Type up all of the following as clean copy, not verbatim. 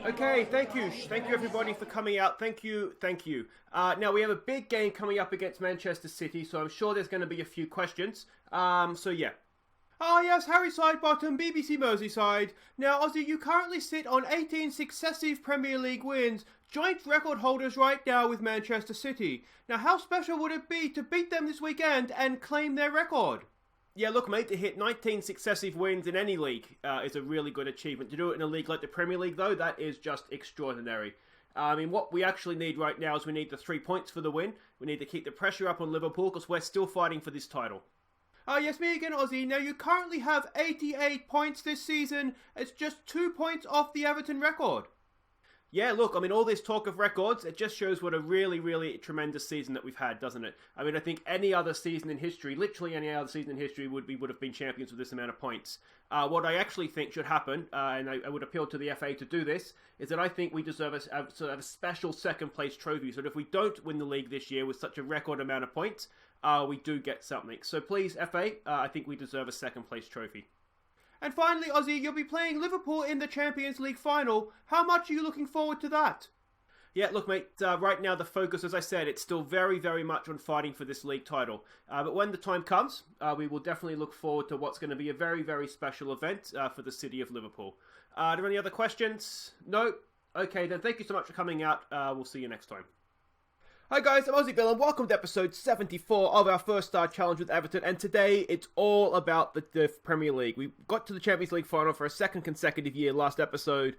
Okay, thank you. Thank you everybody for coming out. Thank you. Now we have a big game coming up against Manchester City, so I'm sure there's going to be a few questions. So yeah. Ah yes, Harry Sidebottom, BBC Merseyside. Now Aussie, you currently sit on 18 successive Premier League wins, joint record holders right now with Manchester City. Now how special would it be to beat them this weekend and claim their record? Yeah, look, mate, to hit 19 successive wins in any league is a really good achievement. To do it in a league like the Premier League, though, that is just extraordinary. I mean, what we actually need right now is we need the 3 points for the win. We need to keep the pressure up on Liverpool because we're still fighting for this title. Yes, me again, Aussie. Now, you currently have 88 points this season. It's just 2 points off the Everton record. Yeah, look, I mean, all this talk of records, it just shows what a really, really tremendous season that we've had, doesn't it? I mean, I think any other season in history, literally any other season in history, would have been champions with this amount of points. What I actually think should happen, and I would appeal to the FA to do this, is that I think we deserve a special second-place trophy. So that if we don't win the league this year with such a record amount of points, we do get something. So please, FA, I think we deserve a second-place trophy. And finally, Aussie, you'll be playing Liverpool in the Champions League final. How much are you looking forward to that? Yeah, look, mate, right now the focus, as I said, it's still very, very much on fighting for this league title. But when the time comes, we will definitely look forward to what's going to be a very, very special event for the city of Liverpool. Are there any other questions? No? Okay, then thank you so much for coming out. We'll see you next time. Hi guys, I'm Aussie Bill and welcome to episode 74 of our First Star Challenge with Everton, and today it's all about the Premier League. We got to the Champions League final for a second consecutive year last episode,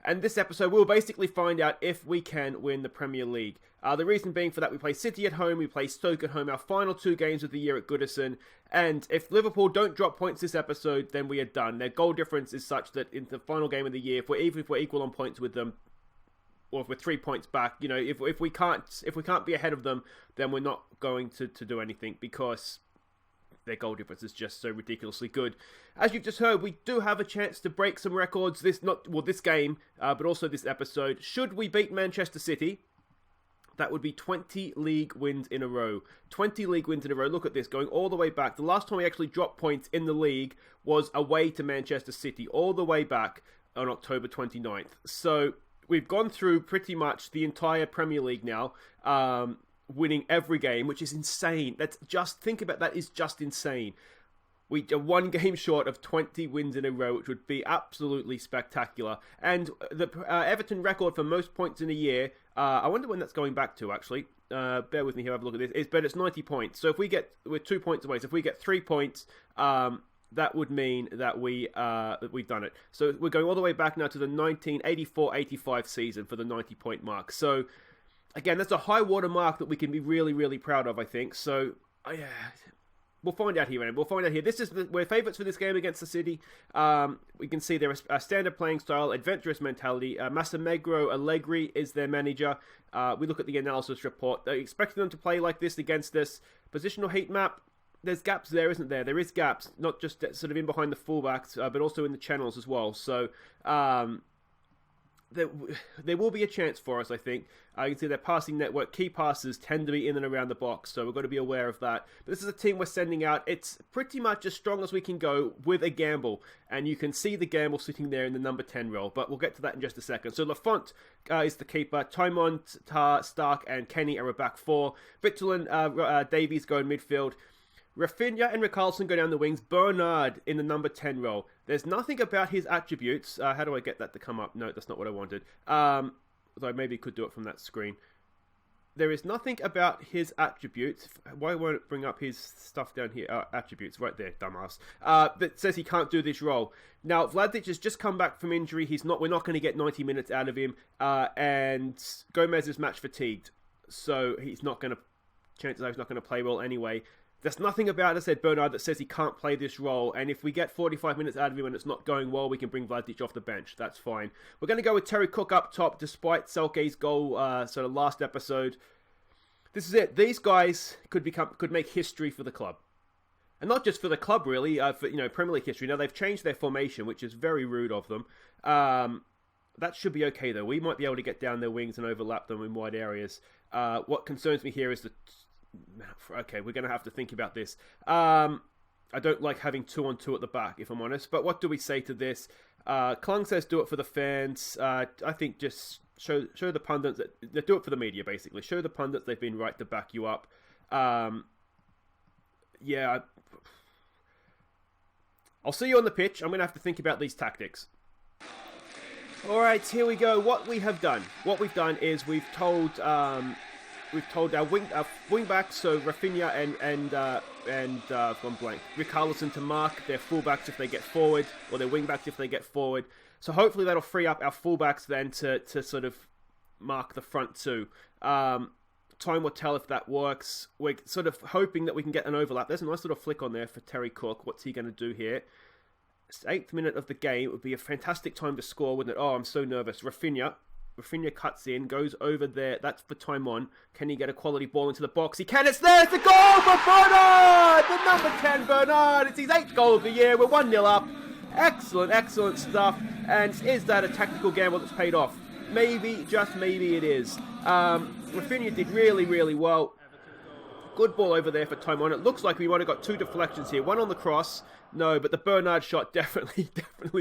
and this episode we'll basically find out if we can win the Premier League. The reason being for that, we play City at home, we play Stoke at home, our final 2 games of the year at Goodison, and if Liverpool don't drop points this episode, then we are done. Their goal difference is such that in the final game of the year, if we're equal on points with them, or if we're 3 points back, you know, if we can't be ahead of them, then we're not going to do anything because their goal difference is just so ridiculously good. As you've just heard, we do have a chance to break some records this game, but also this episode. Should we beat Manchester City, that would be 20 league wins in a row. 20 league wins in a row. Look at this, going all the way back. The last time we actually dropped points in the league was away to Manchester City, all the way back on October 29th. So we've gone through pretty much the entire Premier League now, winning every game, which is insane. Think about that, is just insane. We are 1 game short of 20 wins in a row, which would be absolutely spectacular. And the Everton record for most points in a year, I wonder when that's going back to, actually. Bear with me here, have a look at this. But it's 90 points. So if we're 2 points away. So if we get 3 points, that would mean that we've done it. So we're going all the way back now to the 1984-85 season for the 90-point mark. So again, that's a high water mark that we can be really, really proud of, I think. So yeah, we'll find out here, man. We'll find out here. We're favourites for this game against the City. We can see their standard playing style, adventurous mentality. Massimiliano Allegri is their manager. We look at the analysis report. They're expecting them to play like this against us. Positional heat map. There's gaps there, isn't there? There is gaps, not just sort of in behind the fullbacks, but also in the channels as well. So there will be a chance for us, I think. You can see their passing network, key passes tend to be in and around the box, so we've got to be aware of that. But this is a team we're sending out. It's pretty much as strong as we can go with a gamble, and you can see the gamble sitting there in the number 10 role, but we'll get to that in just a second. So Lafont is the keeper, Timon, Stark, and Kenny are a back 4. Vittel and Davies go in midfield. Rafinha and Richarlison go down the wings. Bernard in the number 10 role. There's nothing about his attributes. How do I get that to come up? No, that's not what I wanted. Although maybe could do it from that screen. There is nothing about his attributes. Why won't it bring up his stuff down here? Attributes, right there, dumbass. That says he can't do this role. Now, Vladic has just come back from injury. We're not going to get 90 minutes out of him. And Gomez is match fatigued. So chances are he's not going to play well anyway. There's nothing about, as I said, Bernard that says he can't play this role, and if we get 45 minutes out of him and it's not going well, we can bring Vladic off the bench. That's fine. We're going to go with Terry Cook up top, despite Selke's goal sort of last episode. This is it. These guys could make history for the club. And not just for the club, really, for Premier League history. Now, they've changed their formation, which is very rude of them. That should be okay, though. We might be able to get down their wings and overlap them in wide areas. What concerns me here is okay, we're going to have to think about this. I don't like having 2-on-2 at the back, if I'm honest. But what do we say to this? Klung says do it for the fans. I think just show the pundits that do it for the media, basically. Show the pundits they've been right to back you up. Yeah, I'll see you on the pitch. I'm going to have to think about these tactics. All right, here we go. What we've done is we've told our wing backs, so Rafinha and gone blank, Richarlison to mark their fullbacks if they get forward, or their wing backs if they get forward. So hopefully that'll free up our fullbacks then to sort of mark the front two. Time will tell if that works. We're sort of hoping that we can get an overlap. There's a nice little flick on there for Terry Cook. What's he going to do here? It's the 8th minute of the game. It would be a fantastic time to score, wouldn't it? Oh, I'm so nervous. Rafinha cuts in, goes over there. That's for time on. Can he get a quality ball into the box? He can. It's there. It's a goal for Bernard! The number 10 Bernard. It's his 8th goal of the year. We're 1-0 up. Excellent stuff. And is that a tactical gamble that's paid off? Maybe, just maybe it is. Rafinha did really well. Good ball over there for time on. It looks like we might have got 2 deflections here. One on the cross. No, but the Bernard shot definitely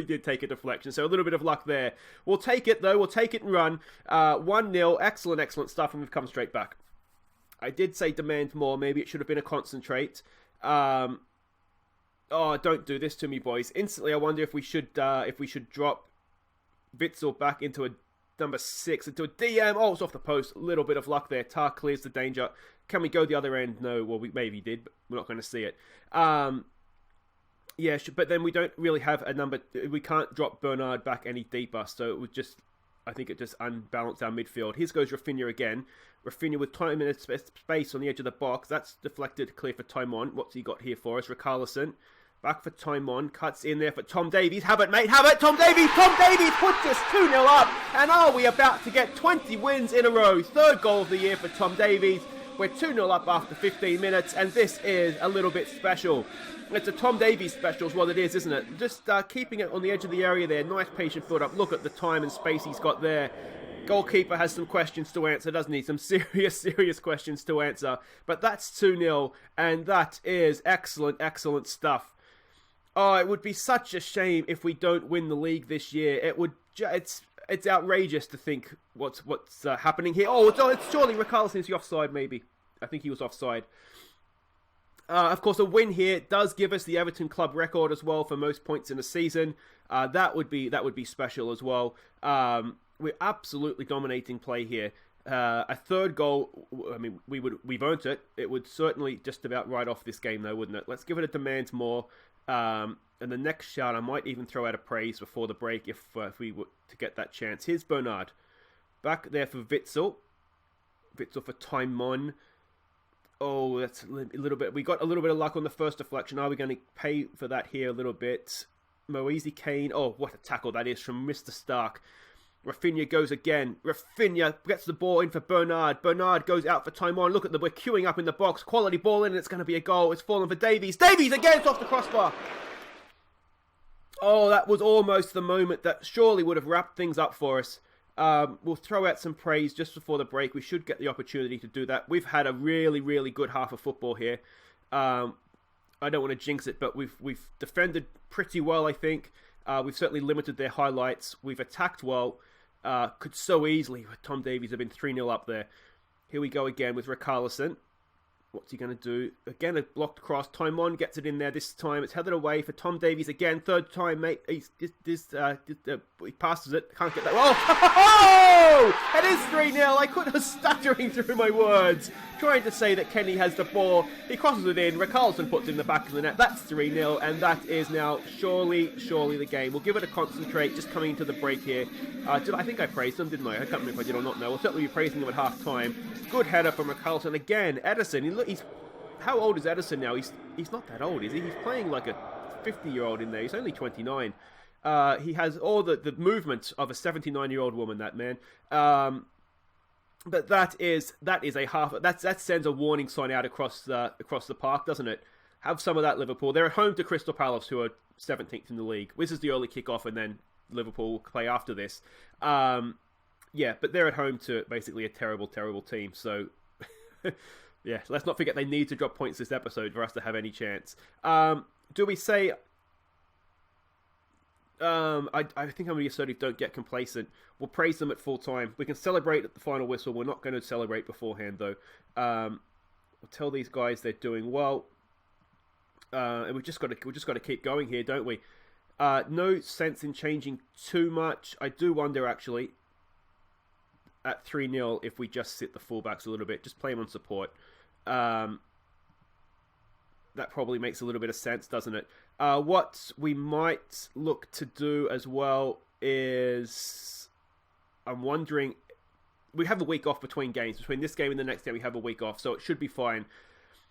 did take a deflection. So a little bit of luck there. We'll take it, though. We'll take it and run. 1-0. Excellent stuff, and we've come straight back. I did say demand more. Maybe it should have been a concentrate. Oh, don't do this to me, boys. Instantly, I wonder if we should drop Witsel back into a number 6, into a DM. Oh, it's off the post. A little bit of luck there. Tar clears the danger. Can we go the other end? No. Well, we maybe did, but we're not going to see it. Yeah, but then we don't really have a number. We can't drop Bernard back any deeper, so it would just, I think it just unbalanced our midfield. Here goes Rafinha again. Rafinha with time and space on the edge of the box. That's deflected, clear for time on. What's he got here for us? Richarlison. Back for time on. Cuts in there for Tom Davies. Have it, mate. Have it. Tom Davies. Tom Davies puts us 2-0 up. And are we about to get 20 wins in a row? 3rd goal of the year for Tom Davies. We're 2-0 up after 15 minutes. And this is a little bit special. It's a Tom Davies special is what it is, isn't it? Just keeping it on the edge of the area there. Nice patient build up. Look at the time and space he's got there. Goalkeeper has some questions to answer, doesn't he? Some serious questions to answer. But that's 2-0. And that is excellent stuff. Oh, it would be such a shame if we don't win the league this year. It's outrageous to think what's happening here. Oh, it's surely Richarlison is the offside, maybe. I think he was offside. Of course, a win here does give us the Everton club record as well for most points in a season. That would be special as well. We're absolutely dominating play here. A 3rd goal, I mean, we've earned it. It would certainly just about write off this game, though, wouldn't it? Let's give it a demand more. And the next shot, I might even throw out a praise before the break if we were to get that chance. Here's Bernard. Back there for Witsel. Witsel for Taimon. Oh, that's a little bit. We got a little bit of luck on the first deflection. Are we going to pay for that here a little bit? Moise Kane. Oh, what a tackle that is from Mr. Stark. Rafinha goes again. Rafinha gets the ball in for Bernard. Bernard goes out for Taimon. Look at we're queuing up in the box. Quality ball in, and it's going to be a goal. It's fallen for Davies. Davies again, it's off the crossbar. Oh, that was almost the moment that surely would have wrapped things up for us. We'll throw out some praise just before the break. We should get the opportunity to do that. We've had a really good half of football here. I don't want to jinx it, but we've defended pretty well, I think. We've certainly limited their highlights. We've attacked well. Could so easily, with Tom Davies, have been 3-0 up there. Here we go again with Richarlison. What's he going to do? Again, a blocked cross. Taimon gets it in there this time. It's headed away for Tom Davies again. 3rd time, mate. He passes it. Can't get that. Oh! It is 3-0. I was stuttering through my words, trying to say that Kenny has the ball. He crosses it in. Richarlison puts it in the back of the net. That's 3-0, and that is now surely the game. We'll give it a concentrate, just coming into the break here. I think I praised him, didn't I? I can't remember if I did or not now. We'll certainly be praising him at half-time. Good header from Richarlison. Again, Edison. He's how old is Edison now? He's not that old, is he? He's playing like a 50-year-old in there. He's only 29. He has all the movement of a 79-year-old woman, that man. But that is a half. That sends a warning sign out across the park, doesn't it? Have some of that, Liverpool. They're at home to Crystal Palace, who are 17th in the league. This is the early kickoff, and then Liverpool will play after this. Yeah, but they're at home to basically a terrible team. So, yeah, let's not forget they need to drop points this episode for us to have any chance. Do we say... I think I'm going to be assertive. Don't get complacent. We'll praise them at full time. We can celebrate at the final whistle. We're not going to celebrate beforehand, though. We'll tell these guys they're doing well, and we just got to keep going here, don't we? No sense in changing too much. I do wonder actually at 3-0 if we just sit the fullbacks a little bit, just play them on support. That probably makes a little bit of sense, doesn't it? What we might look to do as well is, I'm wondering, we have a week off between games. Between this game and the next game, we have a week off, so it should be fine.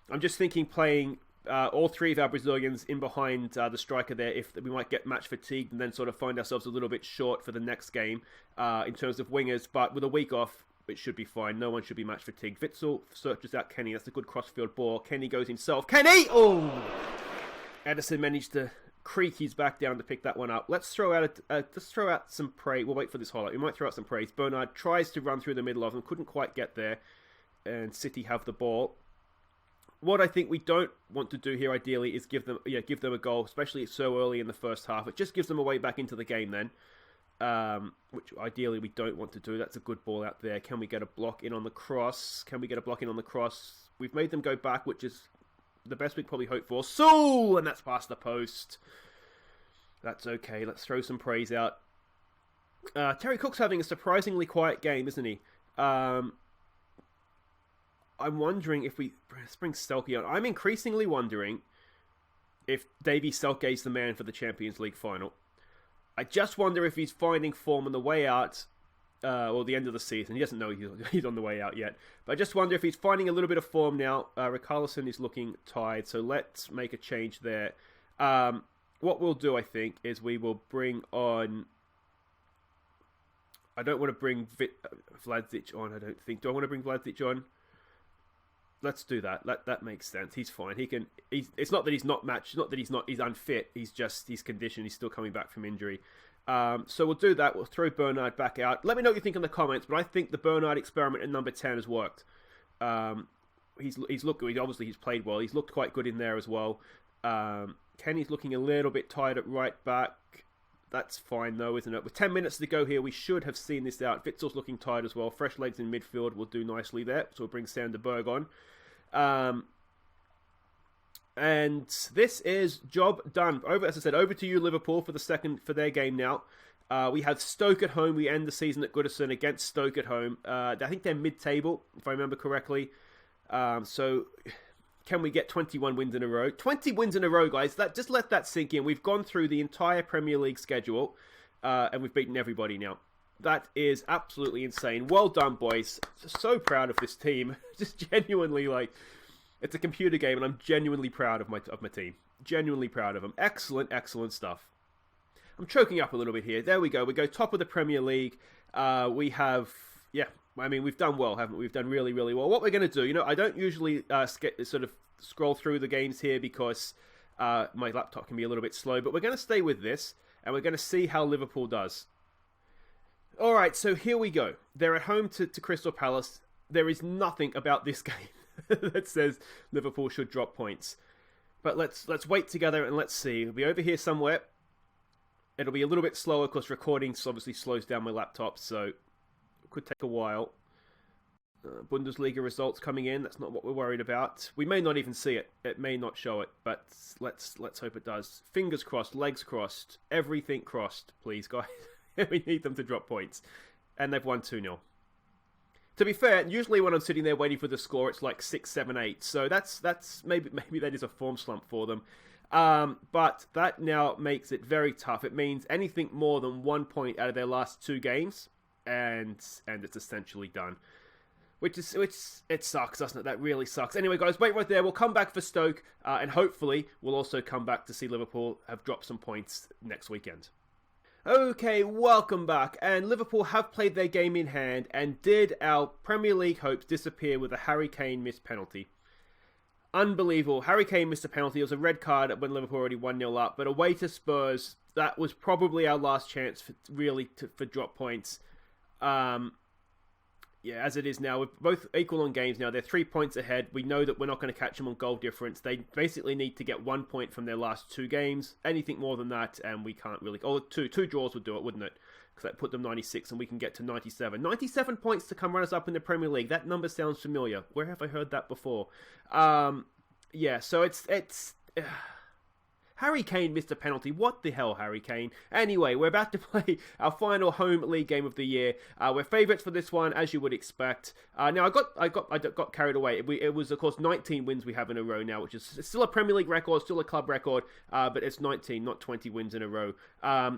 I'm just thinking playing all three of our Brazilians in behind the striker there, if we might get match fatigued and then sort of find ourselves a little bit short for the next game in terms of wingers. But with a week off, it should be fine. No one should be match fatigued. Witzel searches out Kenny. That's a good crossfield ball. Kenny goes himself. Kenny! Oh! Edison managed to creak his back down to pick that one up. Let's throw out some praise. We'll wait for this highlight. We might throw out some praise. Bernard tries to run through the middle of them. Couldn't quite get there. And City have the ball. What I think we don't want to do here, ideally, is give them a goal, especially so early in the first half. It just gives them a way back into the game then. Which ideally we don't want to do. That's a good ball out there. Can we get a block in on the cross? We've made them go back, which is the best we can probably hope for. Soul! And that's past the post. That's okay. Let's throw some praise out. Terry Cook's having a surprisingly quiet game, isn't he? I'm wondering if we bring Selke on. I'm increasingly wondering if Davy Selke is the man for the Champions League final. I just wonder if he's finding form on the way out, or the end of the season. He doesn't know he's on the way out yet. But I just wonder if he's finding a little bit of form now. Richarlison is looking tired, so let's make a change there. What we'll do, I think, is we will bring on... I don't want to bring Vlasic on, I don't think. Do I want to bring Vlasic on? Let's do that. That makes sense. He's fine. It's not that he's not matched. Not that he's unfit. He's conditioned. He's still coming back from injury. So we'll do that. We'll throw Bernard back out. Let me know what you think in the comments. But I think the Bernard experiment in number 10 has worked. He's looked good. Obviously he's played well. He's looked quite good in there as well. Kenny's looking a little bit tired at right back. That's fine though, isn't it? With 10 minutes to go here, we should have seen this out. Witzel's looking tired as well. Fresh legs in midfield will do nicely there. So we'll bring Sander Berg on. And this is job done. As I said, over to you, Liverpool, for their game now. We have Stoke at home. We end the season at Goodison against Stoke at home. I think they're mid-table, if I remember correctly. So can we get 21 wins in a row? 20 wins in a row, guys. Just let that sink in. We've gone through the entire Premier League schedule, and we've beaten everybody now. That is absolutely insane. Well done, boys. So proud of this team. Just genuinely, it's a computer game, and I'm genuinely proud of my team. Genuinely proud of them. Excellent, excellent stuff. I'm choking up a little bit here. There we go. We go top of the Premier League. We've done well, haven't we? We've done really, really well. What we're going to do, I don't usually sort of scroll through the games here because my laptop can be a little bit slow, but we're going to stay with this, and we're going to see how Liverpool does. All right, so here we go. They're at home to Crystal Palace. There is nothing about this game that says Liverpool should drop points. But let's wait together and let's see. It'll be over here somewhere. It'll be a little bit slower because recording obviously slows down my laptop, so it could take a while. Bundesliga results coming in. That's not what we're worried about. We may not even see it. It may not show it, but let's hope it does. Fingers crossed, legs crossed, everything crossed, please, guys. We need them to drop points. And they've won 2-0. To be fair, usually when I'm sitting there waiting for the score, it's like 6, 7, 8. So that's maybe that is a form slump for them. But that now makes it very tough. It means anything more than 1 point out of their last 2 games, and it's essentially done. Which it sucks, doesn't it? That really sucks. Anyway, guys, wait right there. We'll come back for Stoke, and hopefully we'll also come back to see Liverpool have dropped some points next weekend. Okay, welcome back. And Liverpool have played their game in hand, and did our Premier League hopes disappear with a Harry Kane missed penalty. Unbelievable. Harry Kane missed a penalty. It was a red card when Liverpool already 1-0 up, but away to Spurs, that was probably our last chance for drop points. Yeah, as it is now, we're both equal on games now. They're 3 points ahead. We know that we're not going to catch them on goal difference. They basically need to get 1 point from their last 2 games. Anything more than that, and we can't really... Oh, two draws would do it, wouldn't it? Because that put them 96, and we can get to 97. 97 points to come runners up in the Premier League. That number sounds familiar. Where have I heard that before? Yeah, so it's Harry Kane missed a penalty. What the hell, Harry Kane? Anyway, we're about to play our final home league game of the year. We're favourites for this one, as you would expect. Now, I got carried away. It was, of course, 19 wins we have in a row now, which is still a Premier League record, still a club record, but it's 19, not 20 wins in a row.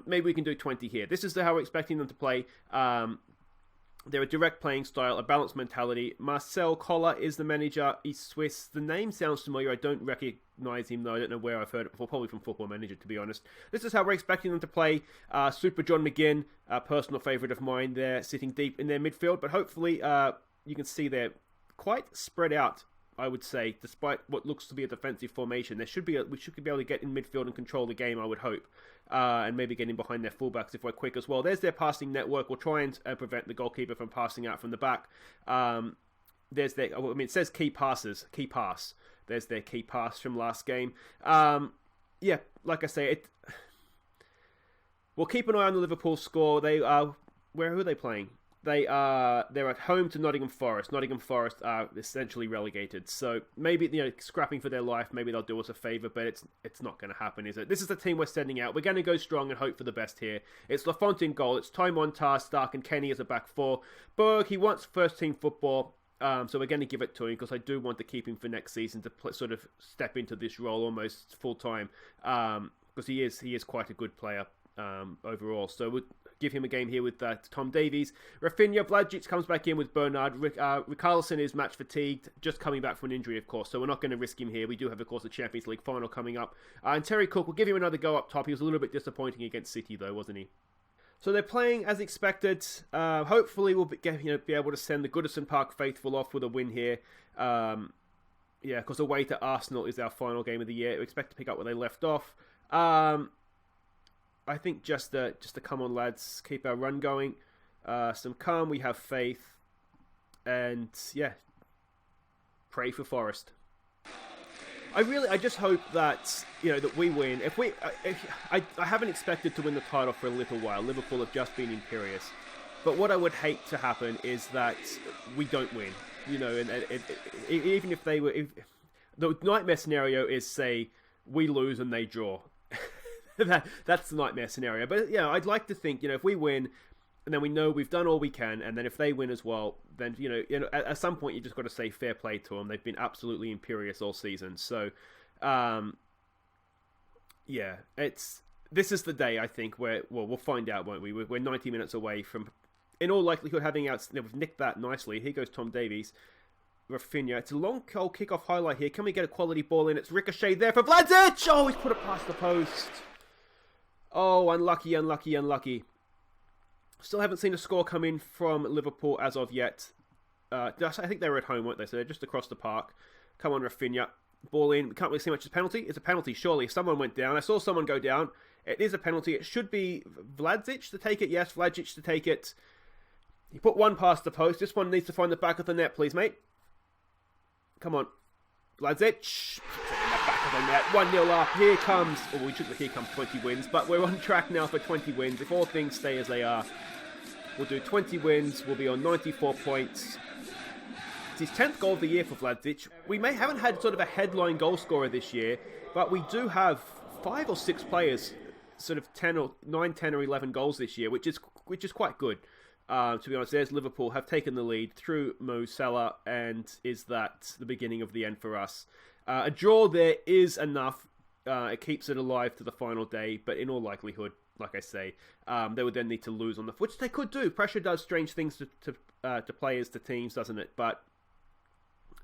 Maybe we can do 20 here. This is how we're expecting them to play. They're a direct playing style, a balanced mentality. Marcel Koller is the manager. He's Swiss. The name sounds familiar. I don't recognise him, though. I don't know where I've heard it before. Probably from Football Manager, to be honest. This is how we're expecting them to play. Super John McGinn, a personal favourite of mine there, sitting deep in their midfield. But hopefully, you can see they're quite spread out, I would say, despite what looks to be a defensive formation. We should be able to get in midfield and control the game, I would hope. And maybe get in behind their fullbacks if we're quick as well. There's their passing network. We'll try and prevent the goalkeeper from passing out from the back. There's their... I mean, it says key passes. Key pass. There's their key pass from last game. Yeah, like I say, we'll keep an eye on the Liverpool score. Who are they playing? They're at home to Nottingham Forest. Nottingham Forest are essentially relegated. So maybe, scrapping for their life, maybe they'll do us a favour, but it's not going to happen, is it? This is the team we're sending out. We're going to go strong and hope for the best here. It's Lafont in goal. It's Tymon, Tar, Stark and Kenny as a back four. Berg, he wants first team football. So we're going to give it to him because I do want to keep him for next season to sort of step into this role almost full time. Because he is quite a good player overall. So we'll give him a game here with Tom Davies. Rafinha, Blažić comes back in with Bernard. Richarlison is match fatigued, just coming back from an injury, of course. So we're not going to risk him here. We do have, of course, the Champions League final coming up. And Terry Cook, will give him another go up top. He was a little bit disappointing against City, though, wasn't he? So they're playing as expected. Hopefully we'll be able to send the Goodison Park faithful off with a win here. Yeah, because away to Arsenal is our final game of the year. We expect to pick up where they left off. I think just to come on, lads, keep our run going. Some calm, we have faith, and yeah, pray for Forest. I just hope that that we win. I haven't expected to win the title for a little while. Liverpool have just been imperious, but what I would hate to happen is that we don't win. Even if the nightmare scenario is, say, we lose and they draw. That's the nightmare scenario. But I'd like to think if we win, and then we know we've done all we can, and then if they win as well, then at some point you just got to say fair play to them. They've been absolutely imperious all season. So, this is the day I think where we'll find out, won't we? We're 90 minutes away from, in all likelihood, having we've nicked that nicely. Here goes Tom Davies. Rafinha. It's a long goal kickoff highlight here. Can we get a quality ball in? It's ricochet there for Blažić. Oh, he's put it past the post. Oh, unlucky. Still haven't seen a score come in from Liverpool as of yet. I think they were at home, weren't they? So they're just across the park. Come on, Rafinha. Ball in. We can't really see much. It's a penalty. It's a penalty, surely. Someone went down. I saw someone go down. It is a penalty. It should be Blažić to take it. Yes, Blažić to take it. He put one past the post. This one needs to find the back of the net, please, mate. Come on. Blažić. Back of the net. 1-0 up. Here comes 20 wins. But we're on track now for 20 wins. If all things stay as they are, we'll do 20 wins. We'll be on 94 points. It's his 10th goal of the year for Blažić. We haven't had sort of a headline goal scorer this year, but we do have 5 or 6 players sort of 10 or 11 goals this year, which is quite good. To be honest, there's Liverpool have taken the lead through Mo Salah, and is that the beginning of the end for us? A draw there is enough. It keeps it alive to the final day, but in all likelihood, like I say, they would then need to lose on the, which they could do. Pressure does strange things to players, to teams, doesn't it? But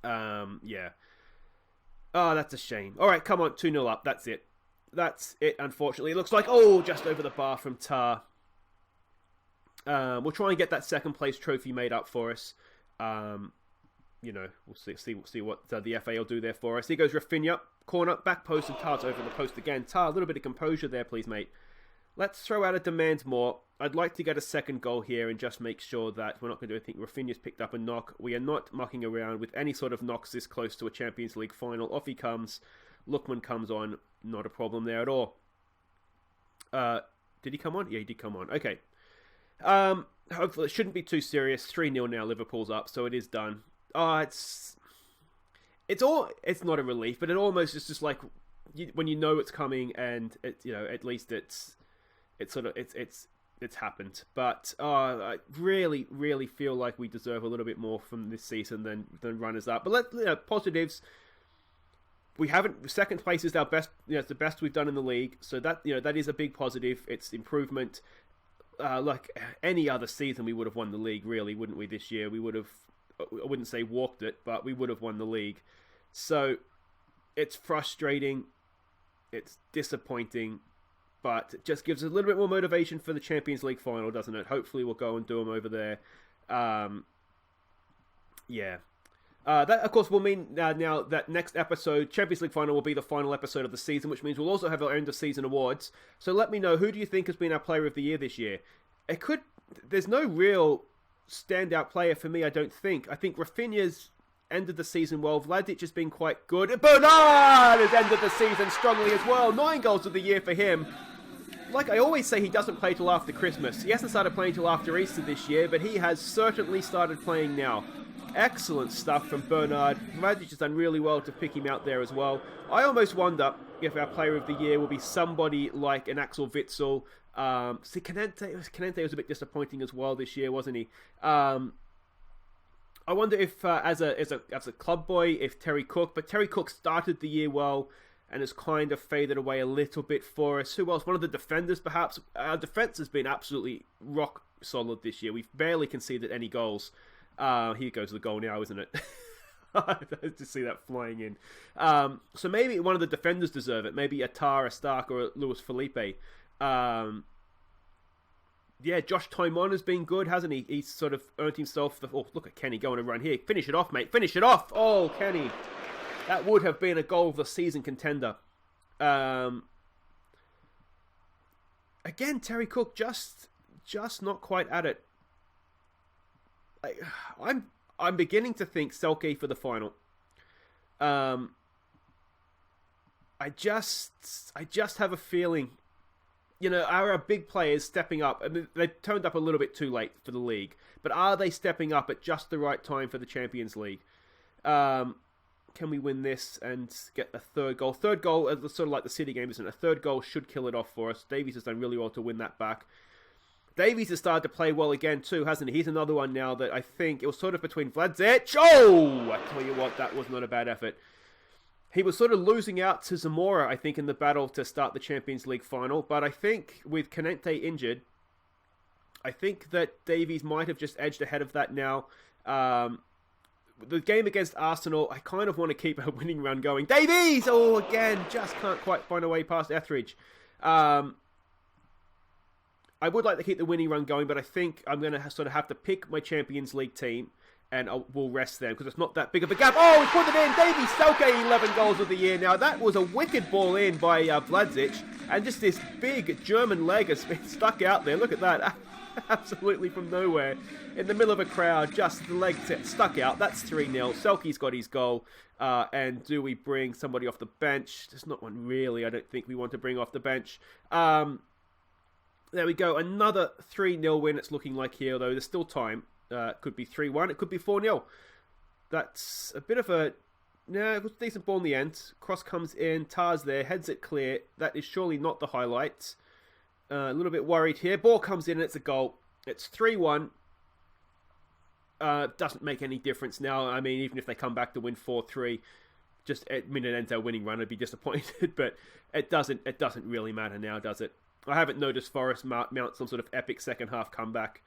yeah. Oh, that's a shame. All right, come on, 2-0 up. That's it. That's it. Unfortunately, it looks like just over the bar from Tar. We'll try and get that second place trophy made up for us. We'll see what the FA will do there for us. Here goes Rafinha, corner, back post, and Tar's over the post again. Tar, a little bit of composure there, please, mate. Let's throw out a demand more. I'd like to get a second goal here and just make sure that we're not going to do anything. Rafinha's picked up a knock. We are not mucking around with any sort of knocks this close to a Champions League final. Off he comes. Lookman comes on. Not a problem there at all. Did he come on? Yeah, he did come on. Okay. Hopefully it shouldn't be too serious. 3-0 now. Liverpool's up, so it is done. It's not a relief, but it almost is just like when you know it's coming, and at least it's happened. But I really, really feel like we deserve a little bit more from this season than runners up. But positives. We haven't. Second place is our best. It's the best we've done in the league. So that is a big positive. It's improvement. Like any other season, we would have won the league, really, wouldn't we? This year, we would have. I wouldn't say walked it, but we would have won the league. So it's frustrating. It's disappointing, but it just gives us a little bit more motivation for the Champions League final, doesn't it? Hopefully, we'll go and do them over there. Yeah. That, of course, will mean now that next episode, Champions League final, will be the final episode of the season, which means we'll also have our end of season awards. So let me know, who do you think has been our player of the year this year? There's no real standout player for me, I don't think. I think Rafinha's ended the season well. Vladic has been quite good. Bernard has ended the season strongly as well. 9 goals of the year for him. Like I always say, he doesn't play till after Christmas. He hasn't started playing till after Easter this year, but he has certainly started playing now. Excellent stuff from Bernard. Vladic has done really well to pick him out there as well. I almost wonder if our player of the year will be somebody like an Axel Witsel. Canente was a bit disappointing as well this year, wasn't he? I wonder if, as a club boy, if Terry Cook. But Terry Cook started the year well and has kind of faded away a little bit for us. Who else? One of the defenders, perhaps. Our defence has been absolutely rock solid this year. We've barely conceded any goals. Here goes the goal now, isn't it? To see that flying in. So maybe one of the defenders deserve it. Maybe a Tar, a Stark, or a Luis Felipe. Yeah, Josh Toimon has been good, hasn't he? He's sort of earned himself the... Oh, look at Kenny going to run here. Finish it off, mate. Finish it off. Oh, Kenny. That would have been a goal of the season contender. Again, Terry Cook just not quite at it. I'm beginning to think Selke for the final. I just have a feeling, are our big players stepping up? I mean, they've turned up a little bit too late for the league, but are they stepping up at just the right time for the Champions League? Can we win this and get a third goal? Third goal, sort of like the City game, isn't it? A third goal should kill it off for us. Davies has done really well to win that back. Davies has started to play well again too, hasn't he? He's another one now that I think it was sort of between Vladic. Oh! I tell you what, that was not a bad effort. He was sort of losing out to Zamora, I think, in the battle to start the Champions League final. But I think with Canente injured, I think that Davies might have just edged ahead of that now. The game against Arsenal, I kind of want to keep a winning run going. Davies! Oh, again, just can't quite find a way past Etheridge. I would like to keep the winning run going, but I think I'm going to sort of have to pick my Champions League team, and we'll rest them, because it's not that big of a gap. Oh, he put it in! Davies Selke, 11 goals of the year. Now, that was a wicked ball in by Vladic, and just this big German leg has been stuck out there. Look at that. Absolutely from nowhere. In the middle of a crowd, just the leg stuck out. That's 3-0. Selke's got his goal. And do we bring somebody off the bench? There's not one really I don't think we want to bring off the bench. There we go. Another 3-0 win it's looking like here, though. There's still time. Could be 3-1. It could be 4-0. That's a bit of a... No, it was a decent ball in the end. Cross comes in. Tar's there. Heads it clear. That is surely not the highlight. A little bit worried here. Ball comes in and it's a goal. It's 3-1. Doesn't make any difference now. I mean, even if they come back to win 4-3, just at minute ends our winning run, I'd be disappointed. But it doesn't really matter now, does it? I haven't noticed Forest mount some sort of epic second half comeback.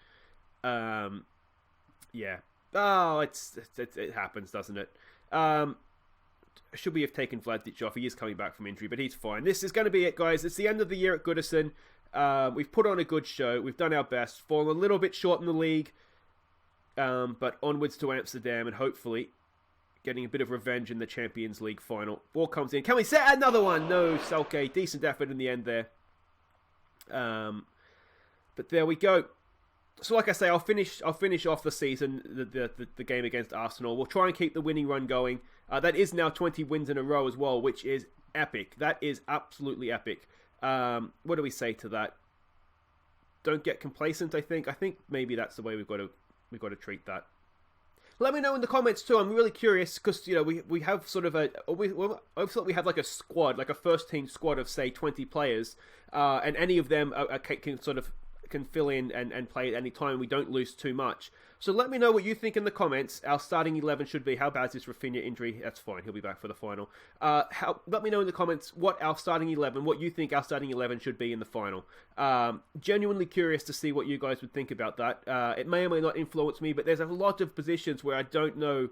Yeah. Oh, it happens, doesn't it? Should we have taken Vladic off? He is coming back from injury, but he's fine. This is going to be it, guys. It's the end of the year at Goodison. We've put on a good show. We've done our best. Fallen a little bit short in the league. But onwards to Amsterdam and hopefully getting a bit of revenge in the Champions League final. Ball comes in. Can we set another one? No, Selke. Decent effort in the end there. But there we go. So like I say, I'll finish off the season, the game against Arsenal. We'll try and keep the winning run going. That is now 20 wins in a row as well, which is epic. That is absolutely epic. What do we say to that? Don't get complacent, I think. I think maybe that's the way we've got to treat that. Let me know in the comments too. I'm really curious because we have sort of I thought we had like a squad, like a first team squad of say 20 players, and any of them can fill in and play at any time. We don't lose too much. So let me know what you think in the comments. Our starting 11 should be. How bad is this Rafinha injury? That's fine. He'll be back for the final. Let me know in the comments what you think our starting 11 should be in the final. Genuinely curious to see what you guys would think about that. It may or may not influence me, but there's a lot of positions where I don't know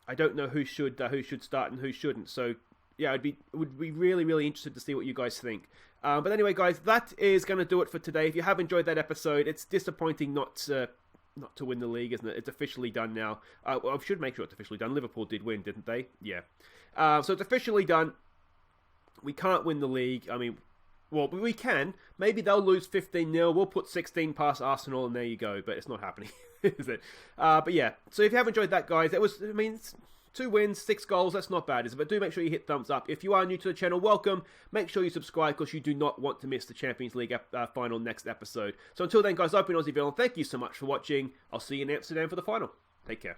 who should start and who shouldn't. So yeah, would be really, really interested to see what you guys think. But anyway, guys, that is going to do it for today. If you have enjoyed that episode, it's disappointing not to win the league, isn't it? It's officially done now. I should make sure it's officially done. Liverpool did win, didn't they? Yeah. So it's officially done. We can't win the league. I mean, well, we can. Maybe they'll lose 15-0. We'll put 16 past Arsenal, and there you go. But it's not happening, is it? But yeah. So if you have enjoyed that, guys, it's 2 wins, 6 goals, that's not bad, is it? But do make sure you hit thumbs up. If you are new to the channel, welcome. Make sure you subscribe because you do not want to miss the Champions League final next episode. So until then, guys, I've been Aussie Villain. Thank you so much for watching. I'll see you in Amsterdam for the final. Take care.